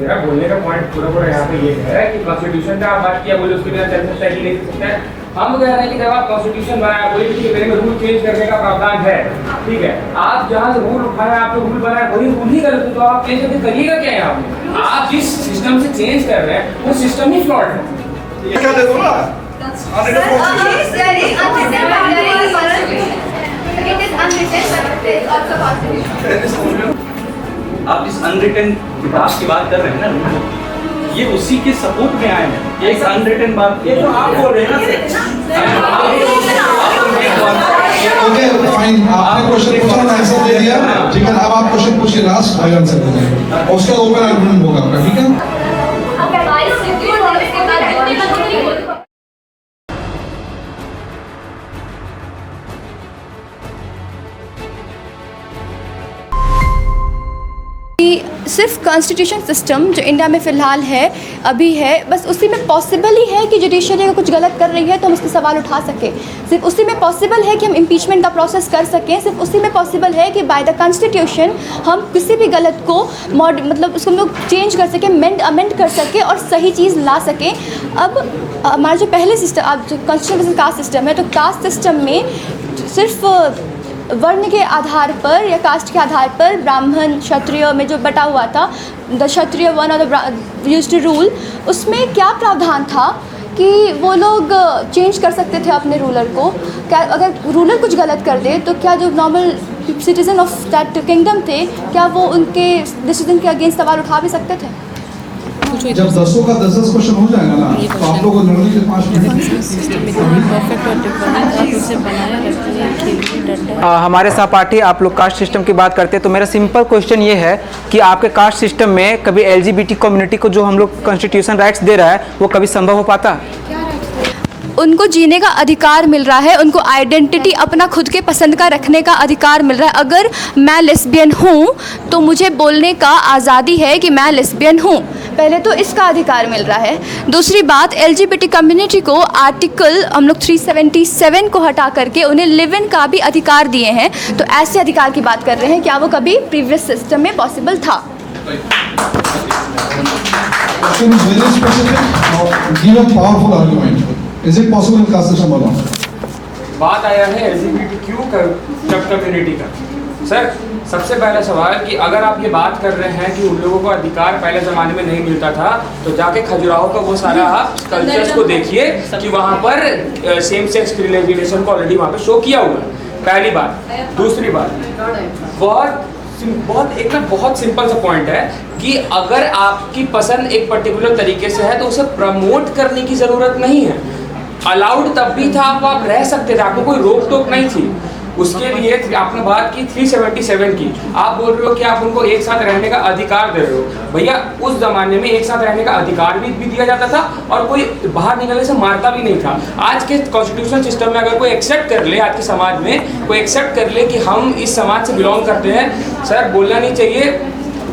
मेरा बोलने का पॉइंट पूरा यहाँ पे ये है कि कॉन्स्टिट्यूशन का आप बात किया, बोले उसके बिना चल सकता है कि नहीं चल सकता है। हम कह रहे हैं कि जब आप कॉन्स्टिट्यूशन बनाया, कोई भी चीज में रूल चेंज करने का प्रावधान है, ठीक है, आप जहाँ से रूल उठाए, आपने रूल बनाया, वही रूल ही गलत है, तो आप चेंज करके करिएगा क्या यहाँ पे? आप जिस सिस्टम से चेंज कर रहे हैं वो सिस्टम ही फ्लॉड है। क्या दे दो ना, आप इस अनरिटन किताब की बात कर रहे हैं ना, ये उसी के सपोर्ट में आए हैं। ये एक अनरिटन बात, ये तो आप बोल रहे हैं ना। ओके फाइन, आपने क्वेश्चन पूछा, आंसर दे दिया, ठीक है। अब आप क्वेश्चन पूछिए, लास्ट भाई आंसर दे देंगे और उसका ओपन आर्गुमेंट होगा आपका, ठीक है। सिर्फ कॉन्स्टिट्यूशन सिस्टम जो इंडिया में फ़िलहाल है, अभी है, बस उसी में पॉसिबल ही है कि जुडिशरी अगर कुछ गलत कर रही है तो हम उसके सवाल उठा सकें। सिर्फ उसी में पॉसिबल है कि हम इम्पीचमेंट का प्रोसेस कर सकें। सिर्फ उसी में पॉसिबल है कि बाय द कॉन्स्टिट्यूशन हम किसी भी गलत को मतलब उसको हम लोग चेंज कर सकें, अमेंड कर सकें और सही चीज़ ला सकें। अब हमारा जो पहले सिस्टम, अब जो कॉन्स्टिट्यूशन कास्ट सिस्टम है, तो कास्ट सिस्टम में सिर्फ वर्ण के आधार पर या कास्ट के आधार पर ब्राह्मण क्षत्रिय में जो बटा हुआ था, द क्षत्रिय वन और द यूज्ड टू रूल, उसमें क्या प्रावधान था कि वो लोग चेंज कर सकते थे अपने रूलर को। क्या अगर रूलर कुछ गलत कर दे तो क्या जो normal citizen of that kingdom थे, क्या वो उनके डिसीजन के अगेंस्ट सवाल उठा भी सकते थे? जब 10 का 10 क्वेश्चन हो जाएगा ना, तो आप लोगों को जनरली के 5 मिनट। हमारे सहपाठी आप लोग कास्ट सिस्टम की बात करते हैं, तो मेरा सिंपल क्वेश्चन ये है कि आपके कास्ट सिस्टम में कभी LGBT कम्युनिटी को जो हम लोग कॉन्स्टिट्यूशन राइट्स दे रहा है, वो कभी संभव हो पाता? उनको जीने का अधिकार मिल रहा है, उनको आइडेंटिटी अपना खुद के पसंद का रखने का अधिकार मिल रहा है। अगर मैं लेस्बियन हूँ तो मुझे बोलने का आज़ादी है कि मैं लेस्बियन हूँ, पहले तो इसका अधिकार मिल रहा है। दूसरी बात, LGBT कम्युनिटी को आर्टिकल हम लोग 377 को हटा करके उन्हें लिव इन का भी अधिकार दिए हैं। तो ऐसे अधिकार की बात कर रहे हैं, क्या वो कभी प्रीवियस सिस्टम में पॉसिबल था? Is it possible in caste system or not? बात आया है LGBTQ कम्युनिटी का। सर, सबसे पहला सवाल कि अगर आप ये बात कर रहे हैं कि उन लोगों को अधिकार पहले ज़माने में नहीं मिलता था, तो जाके खजुराहो का वो सारा आप कल्चर्स को देखिए कि वहाँ पर सेम सेक्स रिलेशन को ऑलरेडी वहाँ पे शो किया हुआ है, पहली बात। दूसरी बात, बहुत सिंपल सा पॉइंट है कि अगर आपकी पसंद एक पर्टिकुलर तरीके से है तो उसे प्रमोट करने की ज़रूरत नहीं है। अलाउड तब भी था, आप रह सकते थे, आपको कोई रोक टोक नहीं थी। उसके लिए आपने बात की 377 की, आप बोल रहे हो कि आप उनको एक साथ रहने का अधिकार दे रहे हो। भैया, उस ज़माने में एक साथ रहने का अधिकार भी दिया जाता था और कोई बाहर निकलने से मारता भी नहीं था। आज के कॉन्स्टिट्यूशन सिस्टम में अगर कोई एक्सेप्ट कर ले, आज के समाज में कोई एक्सेप्ट कर ले कि हम इस समाज से बिलोंग करते हैं, सर बोलना नहीं चाहिए,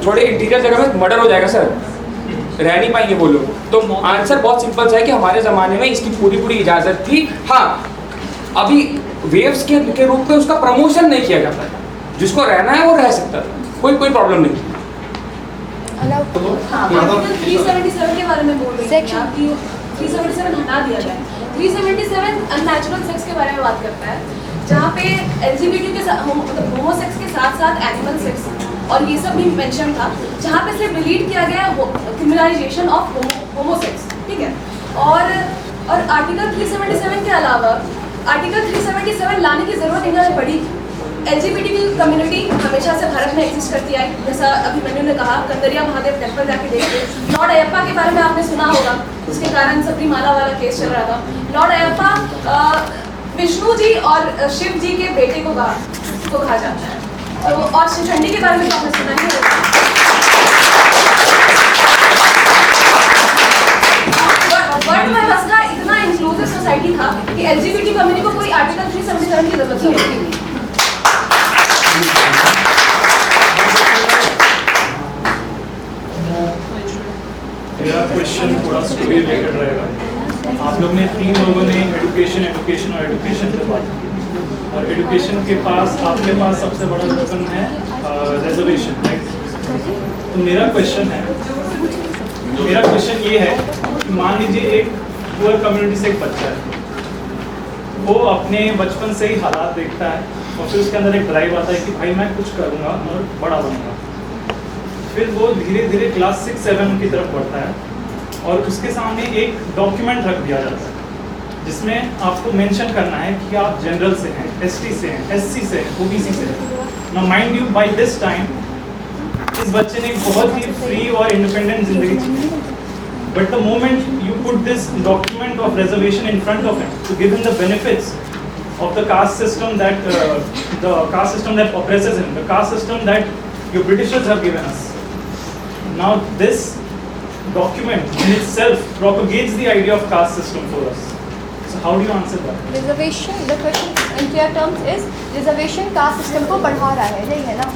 थोड़े इंटीरियर जगह में मर्डर हो जाएगा सर, रह नहीं पाएंगे वो लोग। तो आंसर बहुत सिंपल है कि हमारे ज़माने में इसकी पूरी इजाज़त थी। हाँ, अभी वेव्स के रूप में उसका प्रमोशन नहीं किया जाता है, जिसको रहना है वो रह सकता था, कोई प्रॉब्लम नहीं। 377 के बारे में बोल रही हैं आप कि 377 हटा दिया जाए। 377 अननेचुरल सेक्स के बारे में बात करता है, जहाँ पे LGBT के साथ होमोसेक्स के साथ साथ एनिमल सेक्स और ये सब भी मेंशन था, जहाँ पे सिर्फ डिलीट किया गया क्रिमिनलाइजेशन ऑफ होमोसेक्स, ठीक है। और आर्टिकल 377 के अलावा आर्टिकल 377 लाने की ज़रूरत इन्हें पड़ी। LGBT कम्युनिटी हमेशा से भारत में एग्जिस्ट करती आई, जैसा अभिमन्यु ने कहा, कंदरिया महादेव टेम्पल जाके देखिए। लॉर्ड अयप्पा के बारे में आपने सुना होगा, उसके कारण सबरीमाला वाला केस चल रहा था। लॉर्ड अयप्पा विष्णु जी और शिव जी के बेटे को कहा जाता है। तो और शिवचंडी के बारे में तो आपने सुना ही होगा। वर्ल्ड में बस का इतना इंक्लूसिव सोसाइटी था कि LGBT कम्युनिटी को कोई आर्टिकल 377 की जरूरत नहीं थी। मेरा क्वेश्चन थोड़ा स्टोरी रिलेटेड रहेगा। आप लोग ने 3 लोगों ने एजुकेशन और एजुकेशन पे बात की, और एजुकेशन के पास आपके पास सबसे बड़ा वेपन है रिजर्वेशन, राइट? तो मेरा क्वेश्चन है मेरा क्वेश्चन ये है कि मान लीजिए एक पुअर कम्युनिटी से एक बच्चा है, वो अपने बचपन से ही हालात देखता है और फिर उसके अंदर एक ड्राइव आता है कि भाई मैं कुछ करूँगा और बड़ा बनूंगा। फिर वो धीरे धीरे क्लास 6-7 की तरफ बढ़ता है और उसके सामने एक डॉक्यूमेंट रख दिया जाता है जिसमें आपको मेंशन करना है कि आप जनरल से हैं, एसटी से हैं, एससी से हैं, ओबीसी से हैं। Now mind you by this time इस बच्चे ने एक बहुत ही फ्री और इंडिपेंडेंट जिंदगी जी। But the moment you put this document of reservation in front of him to give him the benefits of the caste system that oppresses him, the caste system that your Britishers have given us. Now this document in itself propagates the idea of caste system for us. So how do you answer that? Reservation, the question in clear terms is reservation caste system को बढ़ा रहा है, यही है ना?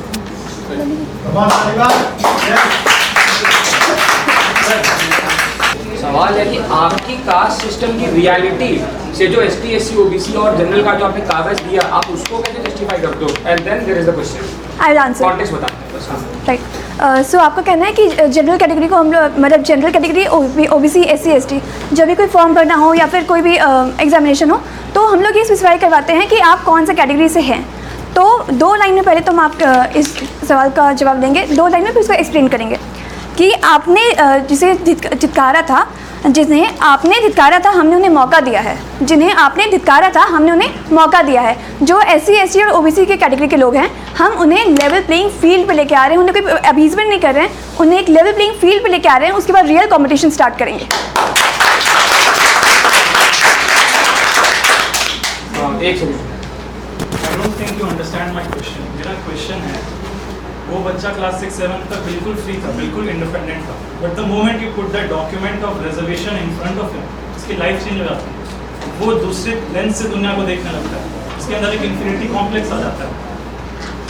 सवाल है कि आपकी कास्ट सिस्टम की रियलिटी से जो एसटी, एससी, ओबीसी और जनरल का जो आपने कागज दिया, आप उसको कैसे जस्टिफाई करते हो? And then there is the question. I will answer. Context बताते हैं बस। राइट, सो आपका कहना है कि जनरल कैटेगरी को हम लोग, मतलब general category OBC, SC, ST, जब भी कोई फॉर्म भरना हो या फिर कोई भी एग्जामिनेशन हो तो हम लोग ये स्पेसिफाई करवाते हैं कि आप कौन सा कैटेगरी से हैं। तो 2 लाइन में पहले तो हम आप इस सवाल का जवाब देंगे, 2 लाइन में फिर इसको एक्सप्लेन करेंगे कि आपने जिसे धिक्कारा था, जिन्हें आपने धिक्कारा था हमने उन्हें मौका दिया है, जिन्हें आपने धिक्कारा था हमने उन्हें मौका दिया है। जो एससी, एसटी और ओबीसी के कैटेगरी के लोग हैं, हम उन्हें लेवल प्लेइंग फील्ड पे लेके आ रहे हैं, उन्हें कोई अबीजमेंट नहीं कर रहे हैं, उन्हें एक लेवल प्लेइंग फील्ड पे लेके आ रहे हैं। उसके बाद रियल कॉम्पिटिशन स्टार्ट करेंगे। एक second. I don't think you understand my question. मेरा क्वेश्चन है, वो बच्चा क्लास 6-7 तक बिल्कुल फ्री था, बिल्कुल इंडिपेंडेंट था, but the moment you put that document of reservation in front of him, उसकी लाइफ चेंज हो जाती है। वो दूसरे लेंस से दुनिया को देखने लगता है, उसके अंदर एक इन्फिनिटी कॉम्प्लेक्स आ जाता है।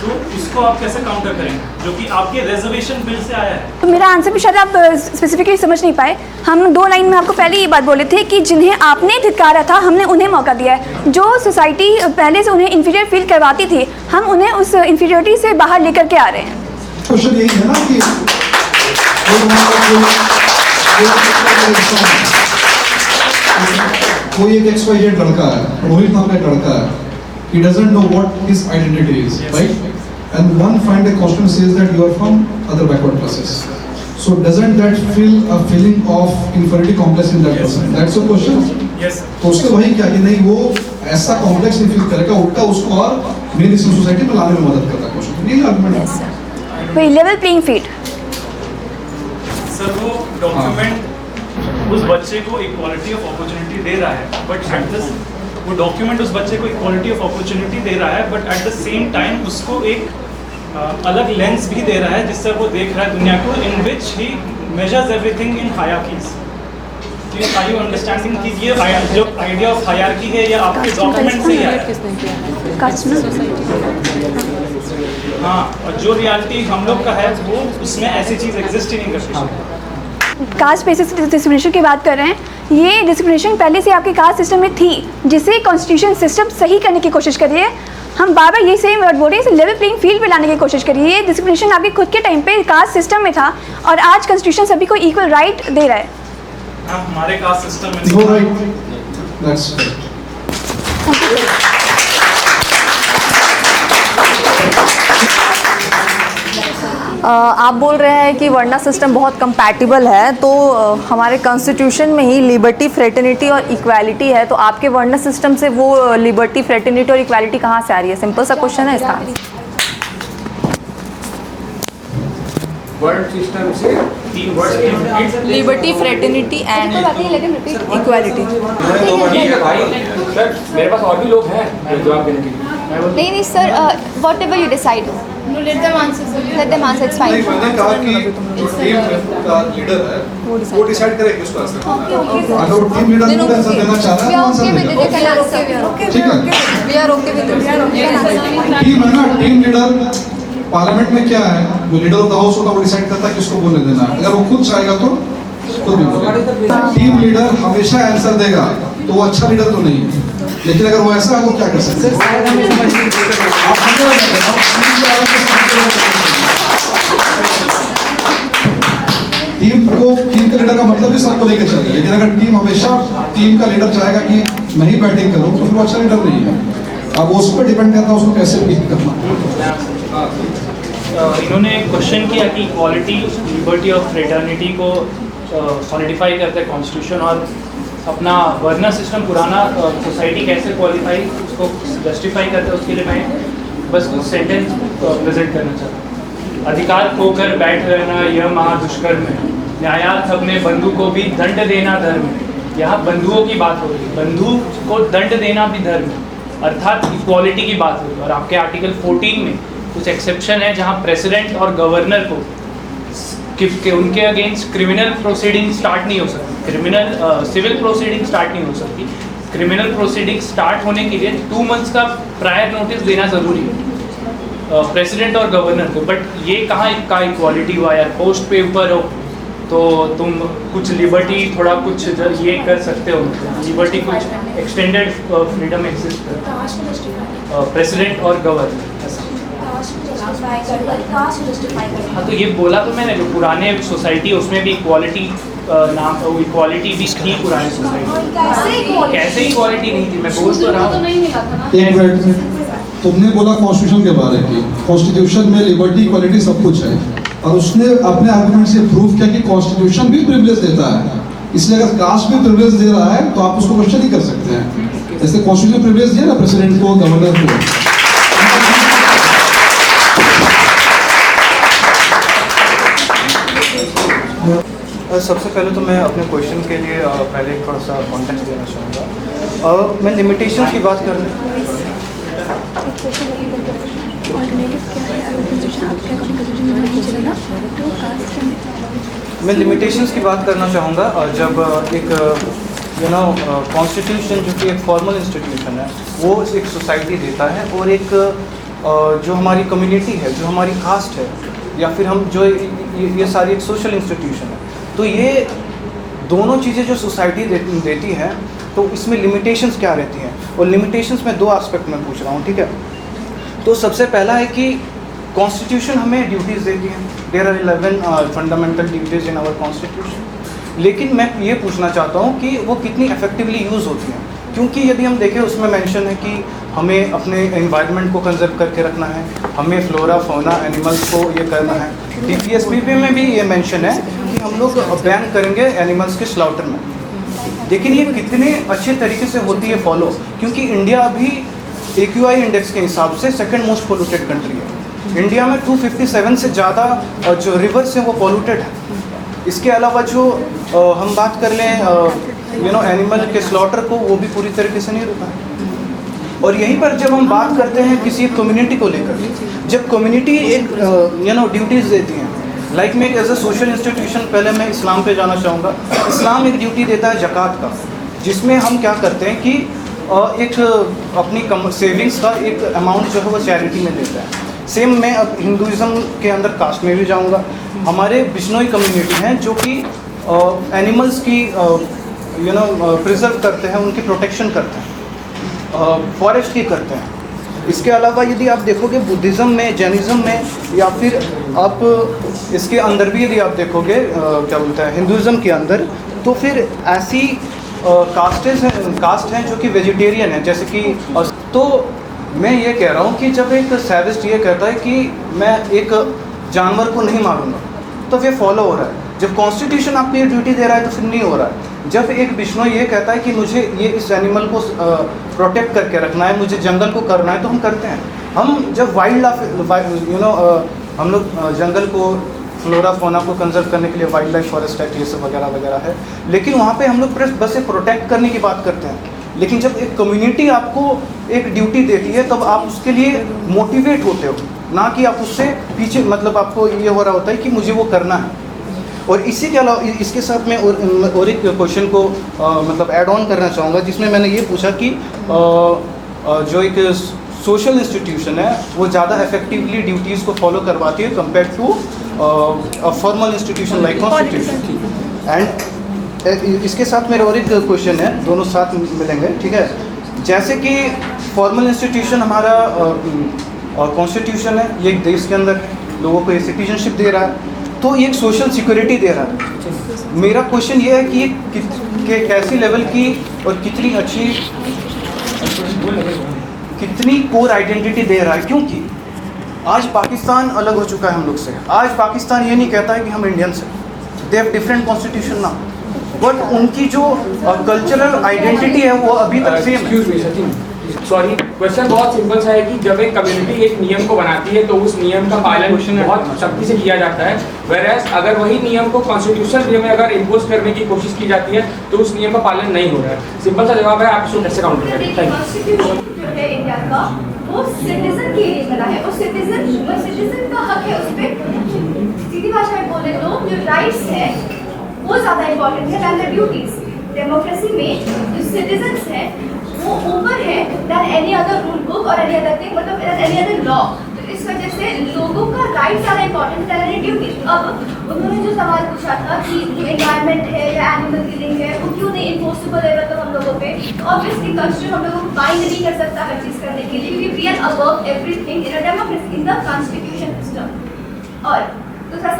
तो उसको आप कैसे काउंटर करेंगे, जो कि आपके रिजर्वेशन बिल से आया है? तो मेरा आंसर भी शायद आप स्पेसिफिकली समझ नहीं पाए। हम 2 लाइन में आपको पहले ये बात बोले थे कि जिन्हें आपने धिक्कारा था हमने उन्हें मौका दिया है। जो सोसाइटी पहले से उन्हें इन्फीरियर फील करवाती थी, हम उन्हें उस इन्फीरियरिटी से बाहर लेकर के आ रहे हैं। क्वेश्चन यही है ना कि कोई एक XYZ लड़का है, रोहित नाम का एक लड़का है, he doesn't know what his identity is, right? And one find a question says that you are from other backward classes. So doesn't that feel a feeling of inferiority complex in that person? That's the question. Yes. तो उसके वही क्या कि नहीं वो ऐसा complex नहीं feel करेगा, उल्टा उसको और मेन इस सोसाइटी में लाने में मदद करता है। क्वेश्चन यही आर्गुमेंट है। वही लेवल प्लेइंग फील्ड। सर वो डॉक्यूमेंट उस बच्चे को इक्वालिटी ऑफ अपॉर्चुनिटी दे रहा है, बट एट दिस वो डॉक्यूमेंट उस बच्चे को इक्वालिटी ऑफ अपॉर्चुनिटी दे रहा है, but at the same time उसको एक अलग लेंस भी दे रहा है जिससे वो देख रहा है दुनिया को, in which he measures everything in hierarchies. Are you understanding कि ये जो आइडिया ऑफ हायरार्की है ये आपके डॉक्यूमेंट से ही आया है? हाँ, और जो रियलिटी हम लोग का है वो उसमें ऐसी चीज़ एग्जिस्ट ही नहीं करती। कास्ट बेसिस डिस्क्रिमिनेशन की बात कर रहे हैं। ये डिस्क्रिमिनेशन पहले से आपके कास्ट सिस्टम में थी, जिसे कॉन्स्टिट्यूशन सिस्टम सही करने की कोशिश करिए। हम बार बार यही सेम वर्ड बोल रहे हैं, इसे लेवल प्लेइंग फील्ड पे लाने की कोशिश करिए। ये डिस्क्रिमिनेशन आपके खुद के टाइम पे कास्ट सिस्टम में था और आज कॉन्स्टिट्यूशन सभी को इक्वल राइट दे रहा है। हमारे कास्ट सिस्टम में No right. That's correct. आप बोल रहे हैं कि वर्ना सिस्टम बहुत कंपैटिबल है, तो हमारे कॉन्स्टिट्यूशन में ही लिबर्टी, फ्रेटर्निटी और इक्वालिटी है, तो आपके वर्ना सिस्टम से वो लिबर्टी, फ्रेटर्निटी और इक्वालिटी कहाँ से आ रही है? सिंपल सा क्वेश्चन है इसका। वर्ड सिस्टम से 3 words liberty, fraternity and equality. ठीक है भाई, सर मेरे पास और भी लोग हैं जवाब देने के लिए। नहीं sir, what ever you decide, let them answer, it's fine. मैंने कहा कि जो टीम का लीडर है वो डिसाइड करे किसको आंसर देना है। अगर वो टीम लीडर को आंसर देना चाह रहा है तो आंसर देगा। ठीक है, we are okay with it. Team है ना, टीम लीडर पार्लियामेंट में क्या है, जो लीडर ऑफ द हाउस होता है वो डिसाइड करता है किसको बोलने देना है। अगर वो खुद चाहेगा तो भी बोलेगा। टीम लीडर हमेशा आंसर देगा, तो वो अच्छा लीडर तो नहीं है। लेकिन अगर वो ऐसा है तो क्या कर सकते हैं? टीम का लीडर का मतलब भी सबको लेके चले, लेकिन अगर टीम हमेशा टीम का लीडर चाहेगा कि मैं ही बैटिंग करूं तो फिर वो अच्छा लीडर नहीं है। अब उस पर डिपेंड करता है उसको कैसे पिक करना। इन्होंने क्वेश्चन किया कि इक्वालिटी, लिबर्टी और फ्रेटर्निटी को सॉलिडिफाई करते हैं कॉन्स्टिट्यूशन, और अपना वर्ना सिस्टम पुराना सोसाइटी कैसे क्वालिफाई उसको जस्टिफाई करते हैं। उसके लिए मैं बस कुछ सेंटेंस प्रेजेंट करना चाहता हूँ। अधिकार खोकर बैठ रहना यह महादुष्कर्म है, न्यायार्थ अपने बंधु को भी दंड देना धर्म है। यहाँ बंधुओं की बात हो रही है, बंधु को दंड देना भी धर्म है, अर्थात इक्वालिटी की बात हो रही है। और आपके आर्टिकल 14 में कुछ एक्सेप्शन है जहाँ प्रेसिडेंट और गवर्नर को कि उनके अगेंस्ट क्रिमिनल प्रोसीडिंग स्टार्ट नहीं हो सकती, सिविल प्रोसीडिंग स्टार्ट नहीं हो सकती। क्रिमिनल प्रोसीडिंग स्टार्ट होने के लिए 2 मंथ्स का प्रायर नोटिस देना ज़रूरी है प्रेसिडेंट और गवर्नर को। बट ये कहाँ का इक्वालिटी हुआ यार, पोस्ट पे ऊपर हो तो तुम कुछ लिबर्टी थोड़ा कुछ ये कर सकते हो, लिबर्टी कुछ एक्सटेंडेड फ्रीडम एग्जिस्ट करता है प्रेसिडेंट और गवर्नर ऐसा। हाँ तो ये बोला तो मैंने, जो पुराने सोसाइटी उसमें भी इक्वालिटी इक्वालिटी भी थी पुरानी सोसाइटी। कैसे इक्वालिटी नहीं थी, मैं बोल तो रहा हूँ। एक मिनट, तुमने बोला कॉन्स्टिट्यूशन के बारे में, कॉन्स्टिट्यूशन में लिबर्टी इक्वालिटी सब कुछ है, और उसने अपने आर्गुमेंट से प्रूव किया कि कॉन्स्टिट्यूशन भी प्रिविलेज देता है, इसलिए अगर कास्ट भी प्रिविलेज दे रहा है तो आप उसको क्वेश्चन ही कर सकते हैं। जैसे कॉन्स्टिट्यूशन प्रिविलेज दिया ना प्रेसिडेंट को, गवर्नर को। सबसे पहले तो मैं अपने क्वेश्चन के लिए पहले थोड़ा सा कॉन्टेक्स्ट देना चाहूँगा। मैं लिमिटेशंस की बात कर मैं लिमिटेशंस की बात करना चाहूँगा। जब एक कॉन्स्टिट्यूशन जो कि एक फॉर्मल इंस्टीट्यूशन है वो एक सोसाइटी देता है, और एक जो हमारी कम्युनिटी है, जो हमारी कास्ट है, या फिर हम जो ये सारी एक सोशल इंस्टीट्यूशन है, तो ये दोनों चीज़ें जो सोसाइटी देती है तो इसमें लिमिटेशंस क्या रहती हैं। और लिमिटेशंस में 2 एस्पेक्ट में पूछ रहा हूँ, ठीक है। तो सबसे पहला है कि कॉन्स्टिट्यूशन हमें ड्यूटीज़ देती है, there are 11 fundamental duties in our constitution. लेकिन मैं ये पूछना चाहता हूँ कि वो कितनी इफेक्टिवली यूज़ होती हैं, क्योंकि यदि हम देखें उसमें मेंशन है कि हमें अपने एनवायरनमेंट को कंजर्व करके रखना है, हमें फ्लोरा फौना एनिमल्स को ये करना है। DPSPP में भी ये मेंशन है कि हम लोग बैन करेंगे एनिमल्स के स्लॉटर में। लेकिन ये कितने अच्छे तरीके से होती है फॉलो, क्योंकि इंडिया अभी AQI इंडेक्स के हिसाब से 2nd मोस्ट पोल्यूटेड कंट्री है। इंडिया में 257 से ज़्यादा जो रिवर्स हैं वो पोल्यूटेड है। इसके अलावा जो हम बात कर लें एनिमल के स्लॉटर को, वो भी पूरी तरीके से नहीं रुका है। और यहीं पर जब हम बात करते हैं किसी कम्युनिटी को लेकर, जब कम्युनिटी एक ड्यूटीज़ देती हैं, लाइक मैं एज अ सोशल इंस्टीट्यूशन, पहले मैं इस्लाम पे जाना चाहूँगा। इस्लाम एक ड्यूटी देता है ज़कात का, जिसमें हम क्या करते हैं कि एक अपनी सेविंग्स का एक अमाउंट जो है वो चैरिटी में देता है। सेम मैं अब हिंदुज़म के अंदर कास्ट में भी जाऊँगा। हमारे बिश्नोई कम्युनिटी हैं जो कि एनिमल्स की प्रिजर्व करते हैं, उनकी प्रोटेक्शन करते हैं, फॉरेस्ट की करते हैं। इसके अलावा यदि आप देखोगे बुद्धिज़्म में, जैनिज़्म में, या फिर आप इसके अंदर भी यदि आप देखोगे क्या बोलते हैं हिंदुज़्म के अंदर, तो फिर ऐसी कास्ट हैं जो कि वेजिटेरियन है, जैसे कि। तो मैं ये कह रहा हूँ कि जब एक सैविस्ट ये कहता है कि मैं एक जानवर को नहीं मारूंगा, तो ये फॉलो हो रहा है। जब कॉन्स्टिट्यूशन आपको ये ड्यूटी दे रहा है तो फिर नहीं हो रहा है। जब एक बिश्नोई ये कहता है कि मुझे ये इस एनिमल को प्रोटेक्ट करके रखना है, मुझे जंगल को करना है, तो हम करते हैं। हम जब वाइल्ड लाइफ हम लोग जंगल को, फ्लोरा फौना को कंजर्व करने के लिए वाइल्ड लाइफ फॉरेस्ट एक्ट ये सब वगैरह वगैरह है, लेकिन वहाँ पे हम लोग बस एक प्रोटेक्ट करने की बात करते हैं। लेकिन जब एक कम्युनिटी आपको एक ड्यूटी देती है तब आप उसके लिए मोटिवेट होते हो, ना कि आप उससे पीछे, मतलब आपको ये हो रहा होता है कि मुझे वो करना है। और इसी के अलावा इसके साथ मैं और एक क्वेश्चन को मतलब ऐड ऑन करना चाहूँगा, जिसमें मैंने ये पूछा कि जो एक सोशल इंस्टीट्यूशन है वो ज़्यादा इफेक्टिवली ड्यूटीज़ को फॉलो करवाती है compare to a formal institution like constitution. And इसके साथ मेरा और एक क्वेश्चन है, दोनों साथ मिलेंगे, ठीक है। जैसे कि फॉर्मल इंस्टीट्यूशन हमारा कॉन्स्टिट्यूशन है, ये एक देश के अंदर लोगों को ये सिटीजनशिप दे रहा है, तो ये एक सोशल सिक्योरिटी दे रहा है। मेरा क्वेश्चन ये है कि ये कैसी लेवल की और कितनी अच्छी, कितनी कोर आइडेंटिटी दे रहा है, क्योंकि आज पाकिस्तान अलग हो चुका है हम लोग से। आज पाकिस्तान ये नहीं कहता है कि हम इंडियंस हैं, दे हैव डिफरेंट कॉन्स्टिट्यूशन ना, बट उनकी जो कल्चरल आइडेंटिटी है वो अभी तक सेम है। सॉरी, क्वेश्चन बहुत सिंपल सा है कि जब एक कम्युनिटी एक नियम को बनाती है तो उस नियम का पालन बहुत सख्ती से किया जाता है, whereas अगर वही नियम को कॉन्स्टिट्यूशन वे में अगर इम्पोज करने की कोशिश की जाती है तो उस नियम का पालन नहीं हो रहा है। सिंपल सा जवाब है, आप इसको कैसे काउंटर करें? कॉन्स्टिट्यूशन जो है इंडिया का वो सिटीजन के लिए बना है, और सिटीजन का हक है उस पर। सीधी भाषा में बोले तो जो राइट्स है वो ज़्यादा इम्पोर्टेंट है दैन द ड्यूटीज। डेमोक्रेसी में जो सिटीजन्स हैं वो ऊपर है than any other rule book और एनी अदर थिंग, मतलब एनी अदर लॉ। तो इस वजह से लोगों का राइट ज़्यादा इम्पोर्टेंट है दैन ड्यूटीज। अब उन्होंने जो सवाल पूछा था कि जो एनवायरमेंट है या एनिमल किलिंग है वो क्यों नहीं इम्पॉसिबल है मतलब हम लोगों पे, ऑब्वियसली कॉन्स्टिट्यूशन हम लोगों को बाइंड नहीं कर सकता हर चीज़ करने के लिए, क्योंकि we are above everything in a democracy in the constitution system. और दूसरा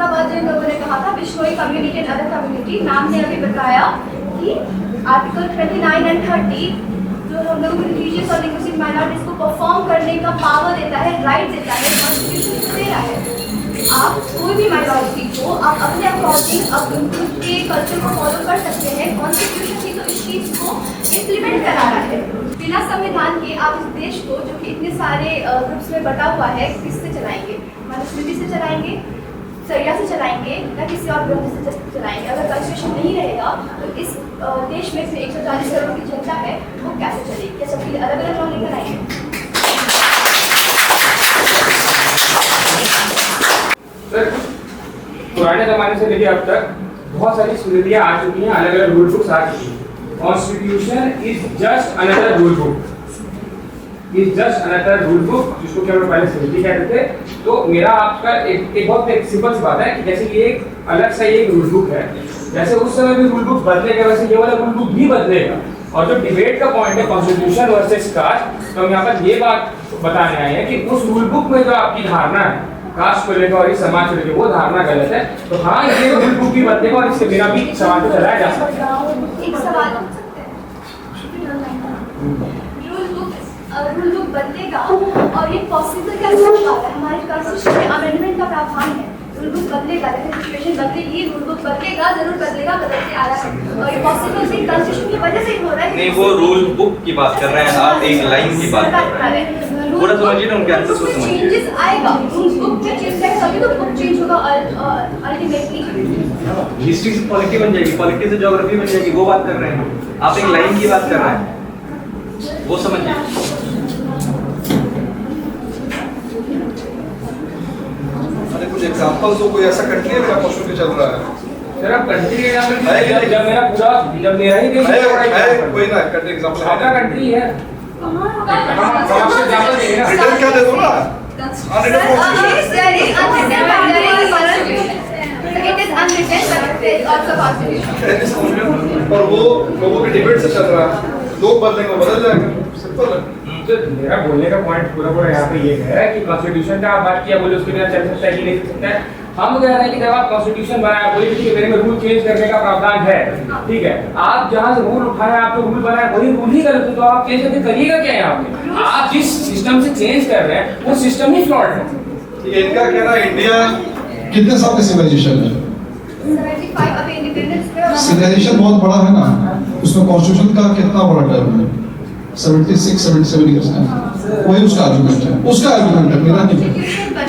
बात जो इन लोगों ने कहा था Bishnoi community and other community, ma'am ने अभी बताया कि आर्टिकल 29 एंड 30 जो हम लोगों को रिलीजियस और लिंग्विस्टिक माइनॉरिटीज को परफॉर्म करने का पावर देता है, राइट देता है, कॉन्स्टिट्यूशन दे रहा है। आप कोई भी माइनॉरिटी को आप अपने अकॉर्डिंग अब उनके कल्चर को फॉलो कर सकते हैं। कॉन्स्टिट्यूशन ही तो इस चीज़ को इम्प्लीमेंट करा रहा है। बिना संविधान के आप इस देश को जो कि इतने सारे ग्रुप्स में बटा हुआ है किससे चलाएंगे? मनुस्मृति से चलाएंगे, सरिया से चलाएंगे, या किसी और ग्रंथ से चलाएंगे? अगर कॉन्स्टिट्यूशन नहीं रहेगा तो इस देश में से 140 करोड़ की जनता है वो कैसे चलेगी? क्या सबके लिए अलग अलग लॉ लेकर आएंगे? सर, पुराने ज़माने से लेकर अब तक बहुत सारी स्मृतियाँ आ चुकी हैं, अलग अलग रूल बुक्स आ चुकी हैं। Constitution is just another rule book, is just another rule book, जिसको क्या हम पहले स्मृति कहते थे। तो मेरा आपका एक बहुत एक सिंपल सी बात है कि जैसे ये एक अलग सा एक रूल बुक है, जैसे उस समय भी रूल बुक बदलेगा वैसे ये वाला रूल बुक भी बदलेगा। और जो डिबेट का पॉइंट है कॉन्स्टिट्यूशन वर्सेस कास्ट, तो हम यहाँ पर ये बात बताने आए हैं कि उस रूल बुक में जो आपकी धारणा है कास्ट को लेकर और इस समाज को लेकर वो धारणा गलत है। तो हाँ, ये रूल बुक भी बदलेगा और इसके बिना भी समाज को चलाया जा सकता है। एक सवाल पूछ सकते हैं? रूल बुक बदलेगा और ये पॉसिबल कैसे होगा? हमारे कॉन्स्टिट्यूशन में अमेंडमेंट का प्रावधान है, रूल बुक बदलेगा, जैसे सिचुएशन बदलेगी रूल बुक बदलेगा, जरूर बदलेगा, बदलते आ रहा है और ये पॉसिबल भी कॉन्स्टिट्यूशन की वजह से ही हो रहा है। नहीं, वो रूल बुक की बात कर रहे हैं, आप एक लाइन की बात कर रहे हैं। पूरा समझिए ना, उनके आंसर को समझिए। चेंजेस आएगा, रूल बुक में चेंज आएगा तभी तो बुक चेंज होगा अल्टीमेटली। हिस्ट्री से पॉलिटी बन जाएगी, पॉलिटी से ज्योग्राफी बन जाएगी, वो बात कर रहे हैं। आप एक लाइन की बात कर रहे हैं, वो समझिए। अरे कुछ एग्जांपल्स हो, कोई ऐसा कंट्री है मेरा क्वेश्चन पे चल रहा है? सर आप कंट्री के नाम पे जब मेरा ही देश है कोई ना कंट्री एग्जांपल आपका कंट्री है, हम आपसे एग्जांपल देंगे ना। रिटर्न क्या दे दो ना? और वो लोगों के डिबेट से चल रहा है, लोग बदलेंगे बदल जाएगा, सिंपल है। तो मेरा बोलने का पॉइंट पूरा यहाँ पे ये है कि कॉन्स्टिट्यूशन का आप बात किया, बोले उसके बिना चल सकता है कि नहीं चल सकता है। हम कह रहे हैं कि जब आप कॉन्स्टिट्यूशन बनाया, बोले कि मेरे में रूल चेंज करने का प्रावधान है, ठीक है, आप जहाँ से रूल उठाए, आप रूल बनाए वही रूल ही गलत है, तो आप चेंज करके करिएगा क्या यहाँ पे? आप जिस सिस्टम से चेंज कर रहे हैं वो सिस्टम ही फ्लॉड है। ठीक है, इनका कहना है इंडिया कितने साल का सिविलाइजेशन है? 75 अभी इंडिपेंडेंस पे सिविलाइजेशन बहुत बड़ा है ना, उसमें कॉन्स्टिट्यूशन का कितना बड़ा टर्म है? 76-77 ईयर्स है, वही उसका आर्गुमेंट है, मेरा नहीं है।